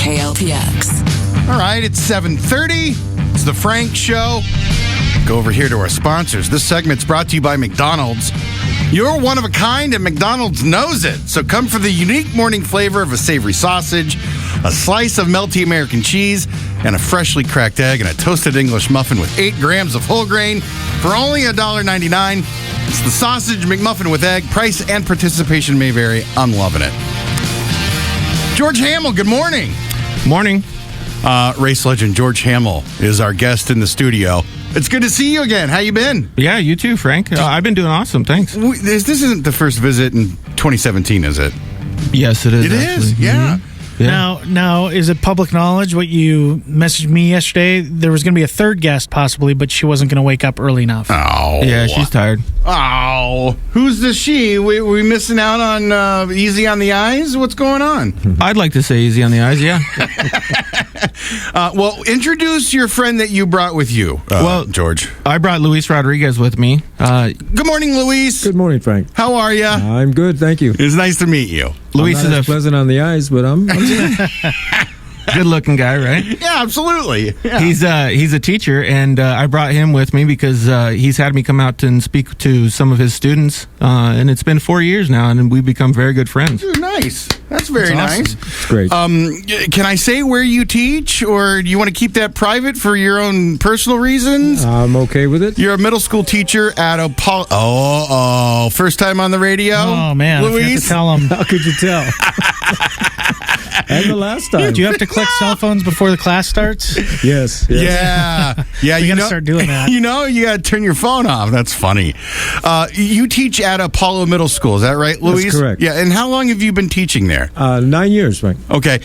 KLTX. All right, it's 7:30. It's the Frank Show. Go over here to our sponsors. This segment's brought to you by McDonald's. You're one of a kind, and McDonald's knows it. So come for the unique morning flavor of a savory sausage, a slice of melty American cheese, and a freshly cracked egg, and a toasted English muffin with 8 grams of whole grain for only $1.99. It's the Sausage McMuffin with egg. Price and participation may vary. I'm loving it. George Hammel, good morning. Morning. Race legend George Hammel is our guest in the studio. It's good to see you again. How you been? Yeah, you too, Frank. I've been doing awesome. Thanks. This isn't the first visit in 2017, is it? Yes, it is. It is, yeah. Now, is it public knowledge what you messaged me yesterday? There was going to be a third guest possibly, but she wasn't going to wake up early enough. Oh. Yeah, she's tired. Oh. Who's the she? We missing out on Easy on the Eyes? What's going on? I'd like to say easy on the eyes, yeah. Well, introduce your friend that you brought with you, George. I brought Luis Rodriguez with me. Good morning, Luis. Good morning, Frank. How are you? I'm good, thank you. It's nice to meet you. Luis I'm not as pleasant on the eyes, but I'm good-looking guy, right? Yeah, absolutely. Yeah. He's a teacher, and I brought him with me because he's had me come out and speak to some of his students, and it's been 4 years now, and we've become very good friends. Dude, nice. That's very nice. It's great. Can I say where you teach, or do you want to keep that private for your own personal reasons? I'm okay with it. You're a middle school teacher at Apollo. Oh, first time on the radio? Oh, man. Luis? I have to tell them. How could you tell? And the last time. Do you have to collect cell phones before the class starts? Yes. Yeah. Yeah, You got to start doing that. You got to turn your phone off. That's funny. You teach at Apollo Middle School. Is that right, Luis? That's correct. Yeah, and how long have you been teaching there? 9 years, Frank. Okay.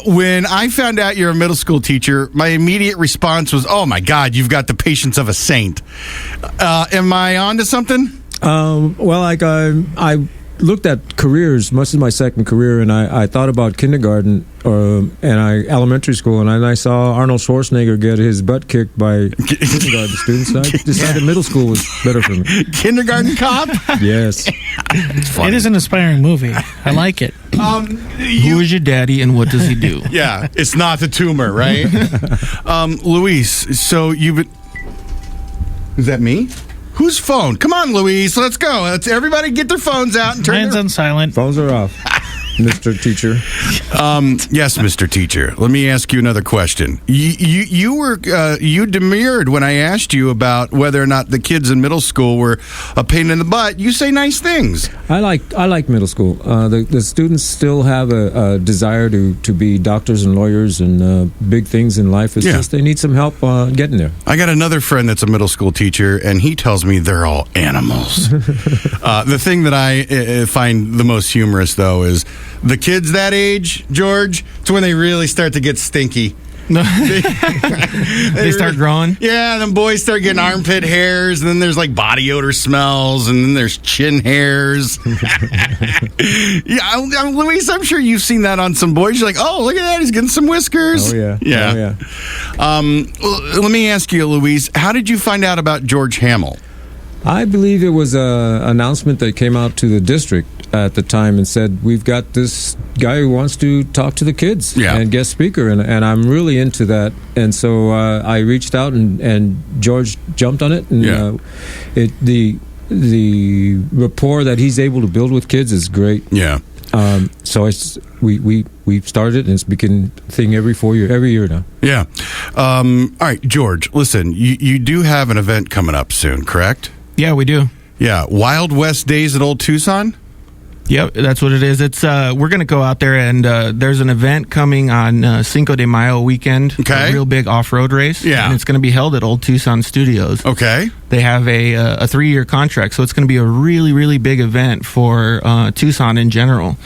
When I found out you're a middle school teacher, my immediate response was, oh, my God, you've got the patience of a saint. Am I on to something? Well, I looked at careers, much of my second career, and I thought about kindergarten elementary school, and I saw Arnold Schwarzenegger get his butt kicked by kindergarten students. So I decided middle school was better for me. Kindergarten cop? Yes. It is an inspiring movie. I like it. Who is your daddy, and what does he do? Yeah, it's not the tumor, right? Luis, so you've been... Is that me? Whose phone? Come on, Luis, let's go. Let's everybody get their phones out and turn Mine's on silent. Phones are off, Mr. Teacher. Yes, Mr. Teacher. Let me ask you another question. You demurred when I asked you about whether or not the kids in middle school were a pain in the butt. You say nice things. I like middle school. The students still have a desire to be doctors and lawyers and big things in life. It's just they need some help getting there. I got another friend that's a middle school teacher, and he tells me they're all animals. The thing that I find the most humorous, though, is the kids that age, George, it's when they really start to get stinky. They start growing? Yeah, then boys start getting armpit hairs, and then there's like body odor smells, and then there's chin hairs. Yeah, Luis, I'm sure you've seen that on some boys. You're like, oh, look at that, he's getting some whiskers. Oh, yeah. Yeah. Let me ask you, Luis, how did you find out about George Hammel? I believe it was an announcement that came out to the district at the time and said, we've got this guy who wants to talk to the kids and guest speaker, and I'm really into that. And so I reached out, and George jumped on it. And the rapport that he's able to build with kids is great. Yeah. So we started, and it's become a thing every year now. Yeah. All right, George, listen, you do have an event coming up soon, correct? Yeah, we do. Yeah, Wild West Days at Old Tucson? Yep, that's what it is. It's we're going to go out there, and there's an event coming on Cinco de Mayo weekend. Okay. A real big off-road race. Yeah. And it's going to be held at Old Tucson Studios. Okay. They have a 3-year contract, so it's going to be a really, really big event for Tucson in general.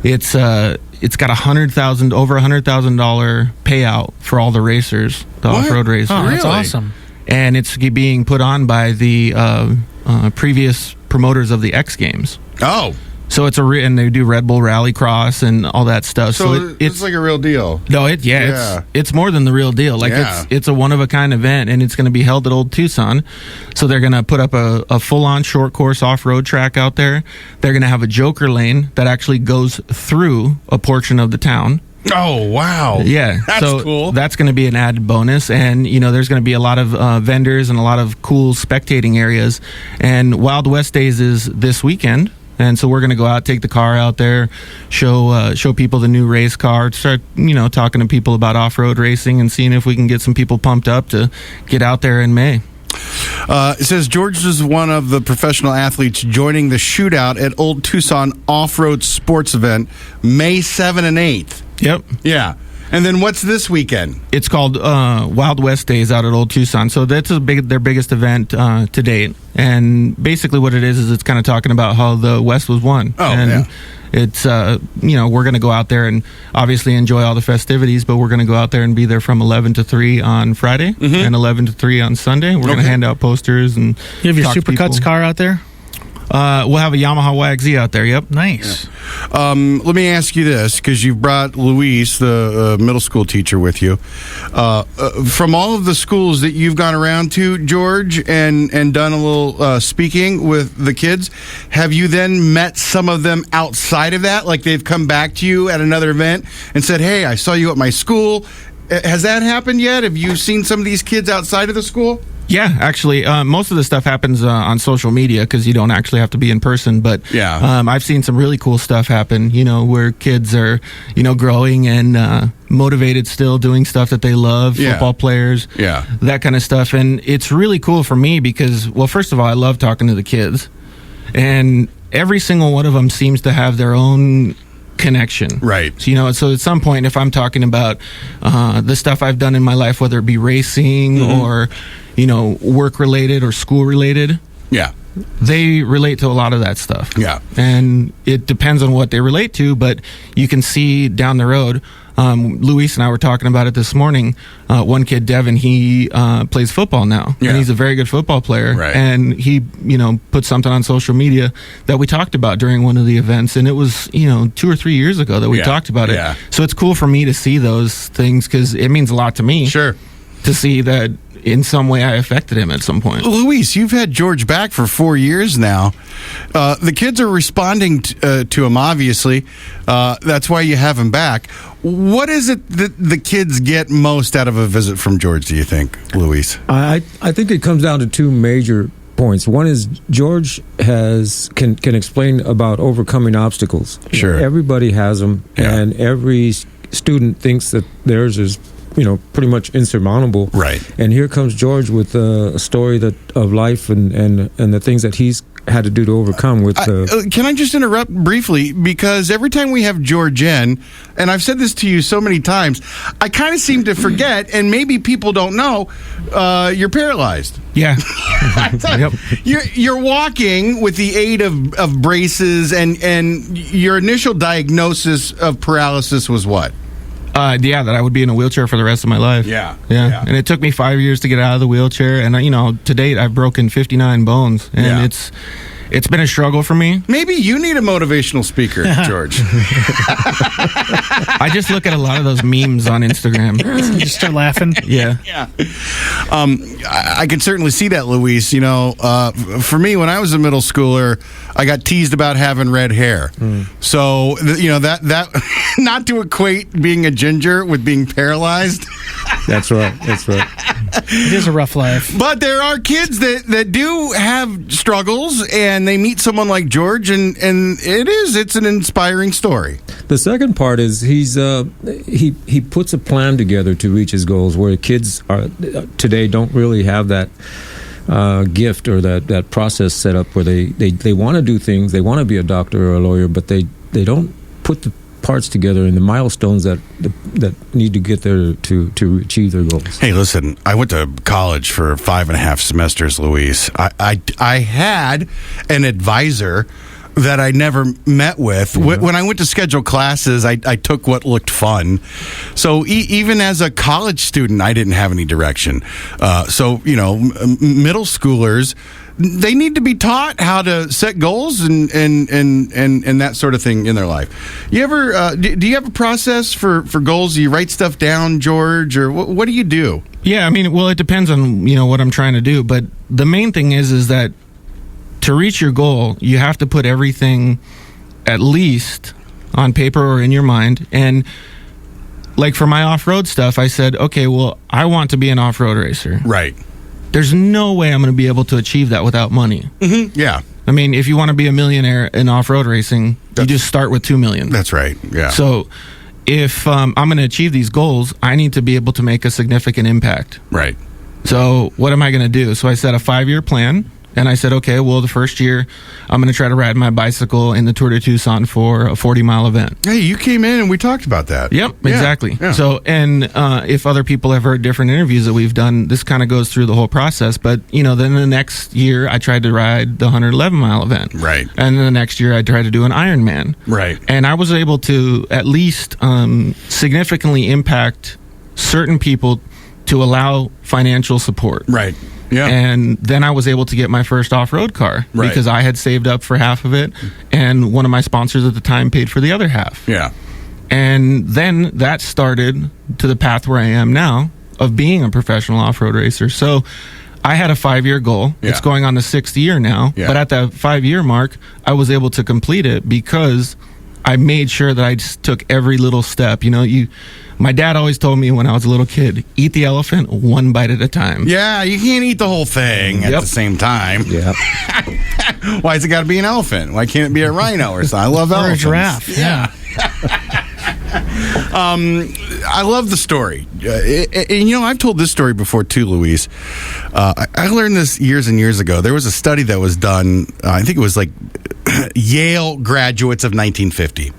It's got over $100,000 payout for all the racers, the off-road racers. Oh, that's Really? awesome. And it's being put on by the previous promoters of the X Games. Oh. So it's and they do Red Bull Rallycross and all that stuff. So it's like a real deal. No, it's more than the real deal. Like it's a one of a kind event, and it's going to be held at Old Tucson. So they're going to put up a full on short course off road track out there. They're going to have a joker lane that actually goes through a portion of the town. Oh, wow. Yeah. That's cool. That's going to be an added bonus. And, there's going to be a lot of vendors and a lot of cool spectating areas. And Wild West Days is this weekend. And so we're going to go out, take the car out there, show people the new race car, start, talking to people about off-road racing and seeing if we can get some people pumped up to get out there in May. It says George is one of the professional athletes joining the Shootout at Old Tucson Off-Road Sports Event, May 7 and 8th. Yep. Yeah. And then what's this weekend? It's called Wild West Days out at Old Tucson. So that's their biggest event to date. And basically what it is it's kind of talking about how the West was won. Oh, and yeah. It's, we're going to go out there and obviously enjoy all the festivities, but we're going to go out there and be there from 11 to 3 on Friday and 11 to 3 on Sunday. We're going to hand out posters and you have your Supercuts car out there? We'll have a Yamaha YXZ out there, yep. Nice. Yeah. Let me ask you this, because you've brought Luis, the middle school teacher, with you. From all of the schools that you've gone around to, George, and done a little speaking with the kids, have you then met some of them outside of that? Like they've come back to you at another event and said, hey, I saw you at my school. Has that happened yet? Have you seen some of these kids outside of the school? Yeah, actually, most of the stuff happens on social media because you don't actually have to be in person. But yeah. I've seen some really cool stuff happen, where kids are, growing and motivated still, doing stuff that they love, football players, that kind of stuff. And it's really cool for me because, well, first of all, I love talking to the kids. And every single one of them seems to have their own connection, right? So at some point, if I'm talking about the stuff I've done in my life, whether it be racing or work related or school related, they relate to a lot of that stuff. And it depends on what they relate to, but you can see down the road. Luis and I were talking about it this morning. One kid, Devin, he plays football now, and he's a very good football player. Right. And he, put something on social media that we talked about during one of the events, and it was, 2 or 3 years ago that we talked about it. So it's cool for me to see those things because it means a lot to me. Sure. To see that in some way I affected him at some point. Luis, you've had George back for 4 years now. The kids are responding to him, obviously. That's why you have him back. What is it that the kids get most out of a visit from George, do you think, Luis? I think it comes down to two major points. One is George can explain about overcoming obstacles. Sure. Everybody has them, and every student thinks that theirs is pretty much insurmountable. Right. And here comes George with a story of life and the things that he's had to do to overcome with can I just interrupt briefly? Because every time we have George in, and I've said this to you so many times, I kind of seem to forget, and maybe people don't know, you're paralyzed. Yeah. Yep. You're walking with the aid of braces, and your initial diagnosis of paralysis was what? That I would be in a wheelchair for the rest of my life. Yeah. And it took me 5 years to get out of the wheelchair. And, to date, I've broken 59 bones. And it's been a struggle for me. Maybe you need a motivational speaker, George. I just look at a lot of those memes on Instagram. You just start laughing. Yeah. I can certainly see that, Luis. For me, when I was a middle schooler, I got teased about having red hair. So, that not to equate being a ginger with being paralyzed. That's right. It is a rough life. But there are kids that do have struggles, and they meet someone like George, and it's an inspiring story. The second part is he puts a plan together to reach his goals, where kids today don't really have that gift or that process set up where they want to do things, they want to be a doctor or a lawyer, but they don't put the parts together and the milestones that need to get there to achieve their goals. Hey, listen, I went to college for 5.5 semesters, Luis. I had an advisor that I never met with. When I went to schedule classes, I took what looked fun. So even as a college student, I didn't have any direction. Middle schoolers, they need to be taught how to set goals and that sort of thing in their life. You ever do you have a process for goals? Do you write stuff down, George, or what do you do? Yeah, it depends on what I'm trying to do, but the main thing is that to reach your goal, you have to put everything at least on paper or in your mind. And like for my off-road stuff, I said, okay, well, I want to be an off-road racer. Right. There's no way I'm going to be able to achieve that without money. Mm-hmm. Yeah. I mean, if you want to be a millionaire in off-road racing, you just start with $2 million. That's right. Yeah. So if I'm going to achieve these goals, I need to be able to make a significant impact. Right. So what am I going to do? So I set a 5-year plan. And I said, okay, well, the first year, I'm going to try to ride my bicycle in the Tour de Tucson for a 40-mile event. Hey, you came in and we talked about that. Yep, Yeah, exactly. yeah. So, and if other people have heard different interviews that we've done, this kind of goes through the whole process. But, then the next year, I tried to ride the 111-mile event. Right. And then the next year, I tried to do an Ironman. Right. And I was able to at least significantly impact certain people to allow financial support. Right. Yeah. And then I was able to get my first off-road car Right. because I had saved up for half of it, and one of my sponsors at the time paid for the other half. Yeah. And then that started to the path where I am now of being a professional off-road racer. So I had a 5-year goal. Yeah. It's going on the 6th year now. Yeah. But at the 5-year mark, I was able to complete it because I made sure that I just took every little step. My dad always told me when I was a little kid, eat the elephant one bite at a time. Yeah, you can't eat the whole thing at the same time. Yeah. Why has it got to be an elephant? Why can't it be a rhino or something? I love Or a elephants. giraffe. Yeah. I love the story. I've told this story before too, Luis. I learned this years and years ago. There was a study that was done, I think it was like Yale graduates of 1950.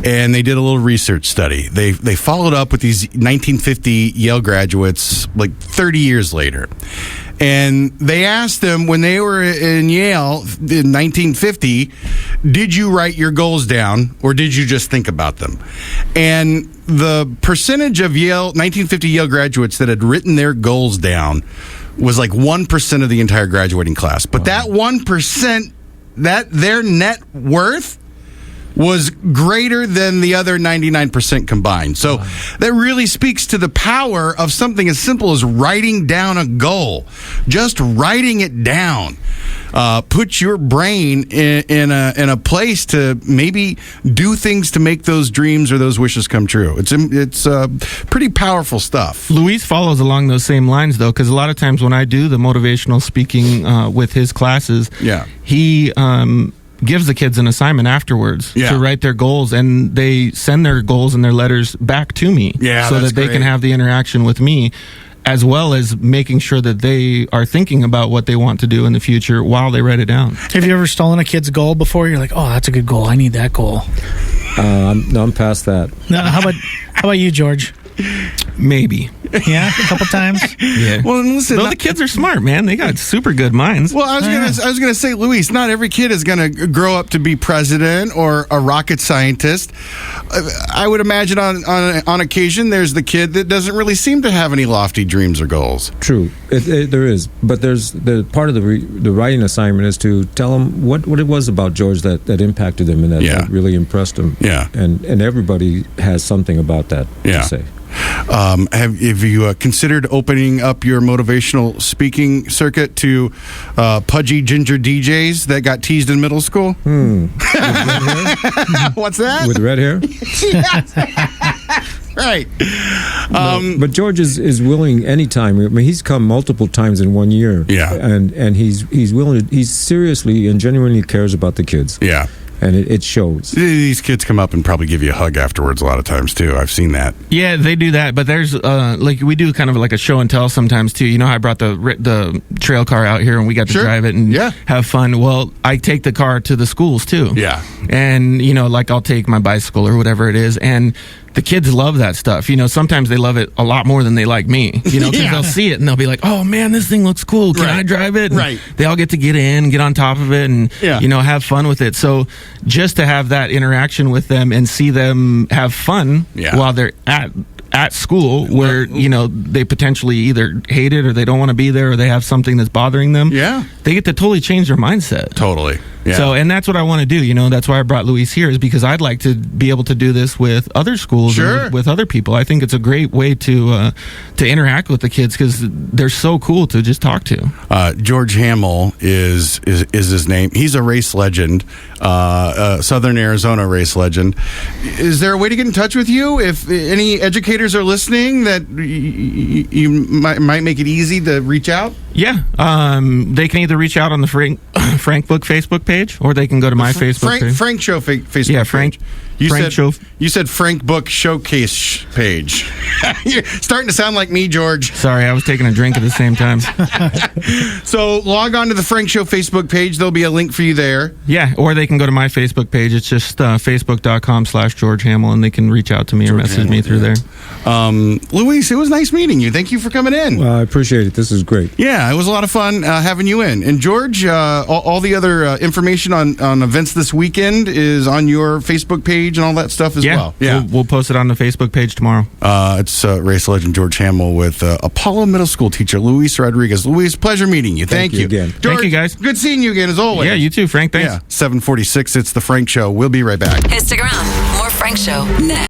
And they did a little research study. They followed up with these 1950 Yale graduates like 30 years later. And they asked them, when they were in Yale in 1950, did you write your goals down or did you just think about them? And the percentage of 1950 Yale graduates that had written their goals down was like 1% of the entire graduating class. But that 1%, that their net worth was greater than the other 99% combined. So that really speaks to the power of something as simple as writing down a goal. Just writing it down. Put your brain in a place to maybe do things to make those dreams or those wishes come true. It's pretty powerful stuff. Luis follows along those same lines, though, because a lot of times when I do the motivational speaking with his classes, he gives the kids an assignment afterwards to write their goals, and they send their goals and their letters back to me so that they can have the interaction with me, as well as making sure that they are thinking about what they want to do in the future while they write it down. Have you ever stolen a kid's goal before? You're like, oh, that's a good goal. I need that goal. I'm past that. Now, how about you, George? Maybe. Yeah, a couple times. Yeah. Well, listen, the kids are smart, man. They got super good minds. Well, I was gonna say, Luis, not every kid is gonna grow up to be president or a rocket scientist. I would imagine on occasion there's the kid that doesn't really seem to have any lofty dreams or goals. True, there is, but there's the part of the writing assignment is to tell them what it was about George that impacted him and that really impressed him. Yeah, and everybody has something about that to say. Have you considered opening up your motivational speaking circuit to pudgy ginger DJs that got teased in middle school? What's that? With red hair? Right. But George is willing anytime. I mean, he's come multiple times in 1 year. Yeah. And he's willing to, he seriously and genuinely cares about the kids. Yeah. And it shows. These kids come up and probably give you a hug afterwards a lot of times, too. I've seen that. Yeah, they do that. But there's, we do kind of like a show and tell sometimes, too. I brought the trail car out here and we got to drive it and have fun. Well, I take the car to the schools, too. Yeah. And, I'll take my bicycle or whatever it is. And the kids love that stuff. Sometimes they love it a lot more than they like me. Because they'll see it and they'll be like, "Oh man, this thing looks cool. Can I drive it?" And they all get to get in, get on top of it, and have fun with it. So just to have that interaction with them and see them have fun while they're at school, where they potentially either hate it or they don't want to be there or they have something that's bothering them. Yeah, they get to totally change their mindset. Totally. Yeah. So, and that's what I want to do. That's why I brought Luis here, is because I'd like to be able to do this with other schools, Sure. and with other people. I think it's a great way to interact with the kids, because they're so cool to just talk to. George Hammel is his name. He's a race legend, Southern Arizona race legend. Is there a way to get in touch with you if any educators are listening that you might make it easy to reach out? Yeah, they can either reach out on the Frank Book Facebook page, or they can go to my Facebook page. Frank Show Facebook Frank. page. You You said Frank Book Showcase page. You're starting to sound like me, George. Sorry, I was taking a drink at the same time. So log on to the Frank Show Facebook page. There'll be a link for you there. Yeah, or they can go to my Facebook page. It's just facebook.com/George Hammel, and they can reach out to me or message me through there. Luis, it was nice meeting you. Thank you for coming in. Well, I appreciate it. This is great. Yeah, it was a lot of fun having you in. And George, all the other information on events this weekend is on your Facebook page and all that stuff as well. Yeah, we'll post it on the Facebook page tomorrow. It's race legend George Hammel with Apollo Middle School teacher Luis Rodriguez. Luis, pleasure meeting you. Thank you again. George, thank you, guys. Good seeing you again as always. Yeah, you too, Frank. Thanks. Yeah, 7:46. It's the Frank Show. We'll be right back. Instagram, more Frank Show next.